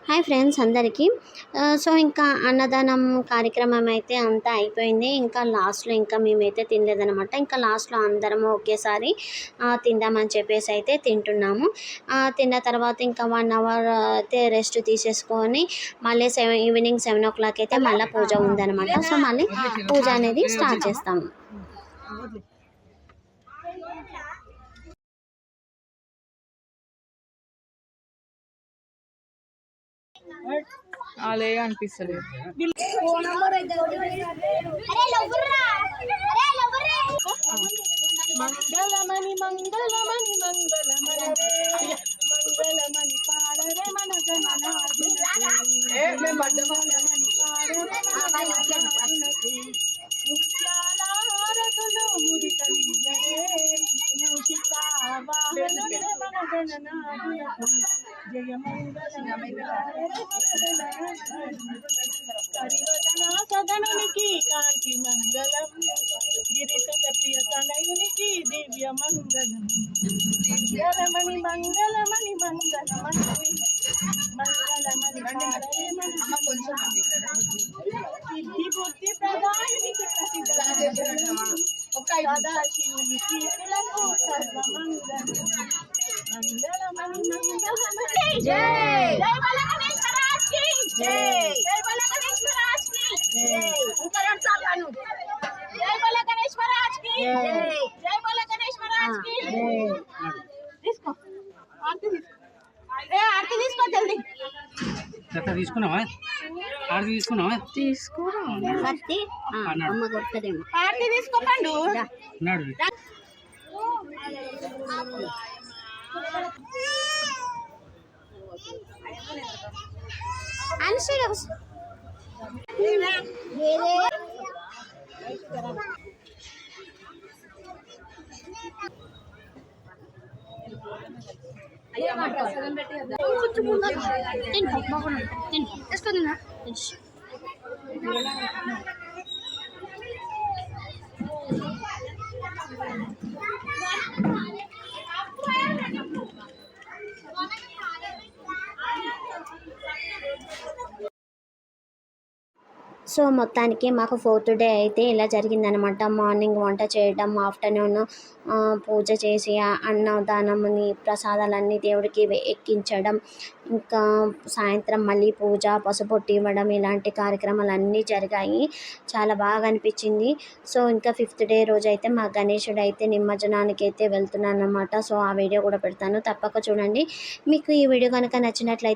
Hi friends అందరికీ. So ఇంకా అన్నదానం కార్యక్రమం అయితే అంతా అయిపోయింది. ఇంకా లాస్ట్లో ఇంకా మేమైతే తినలేదనమాట. ఇంకా లాస్ట్లో అందరము ఒకేసారి తిందామని చెప్పేసి అయితే తింటున్నాము. తిన్న తర్వాత ఇంకా 1 అవర్ అయితే రెస్ట్ తీసేసుకొని మళ్ళీ ఈవినింగ్ 7 o'clock అయితే మళ్ళీ పూజ ఉందన్నమాట. సో మళ్ళీ పూజ అనేది స్టార్ట్ చేస్తాము. అలే అనిపిస్తలేదు. మంగళమణి మంగళమణి మంగళమణి మంగళమణి పాడరే మన గణనాథునకు ముత్యాల హారతులు ముదికలిగరే మూషికా వాహనుడే మన గణనాథునకు జయ కరివదన సదనునికి కాంతి మంగళం గిరిసుత ప్రియ తనయునికి దివ్య మంగళం మంగళమణి మంగళమణి మంగళమణి మంగళమణి సిద్ధి బుద్ధి ప్రదాయునికి సదాశివునికి సర్వమంగళం మంగళమణి మంగళమణి జై జై బాల గణేష్ మహారాజ్ की जय जय बाला गणेश महाराज की जय उकरण सालानु जय बाला गणेश महाराज की जय जय बाला गणेश महाराज की जय इसको आरती ए आरती తీసుకో జల్దీ చెత్త తీసుకున్నావా ఆరతి తీసుకున్నావా కత్తి అమ్మ కొట్టదేమో ఆరతి తీసుకో పండు నాడు సో మొత్తానికి మాకు 4th డే అయితే ఇలా జరిగిందనమాట. మార్నింగ్ వంట చేయడం, ఆఫ్టర్నూన్ పూజ చేసి అన్నదానముని ప్రసాదాలన్నీ దేవుడికి ఎక్కించడం, ఇంకా సాయంత్రం మళ్ళీ పూజ, పసుపొట్టు ఇవ్వడం, ఇలాంటి కార్యక్రమాలు జరిగాయి. చాలా బాగా అనిపించింది. సో ఇంకా 5th డే రోజు అయితే మా గణేశుడు అయితే నిమజ్జనానికి అయితే వెళ్తున్నాను అనమాట. సో ఆ వీడియో కూడా పెడతాను, తప్పక చూడండి. మీకు ఈ వీడియో కనుక నచ్చినట్లయితే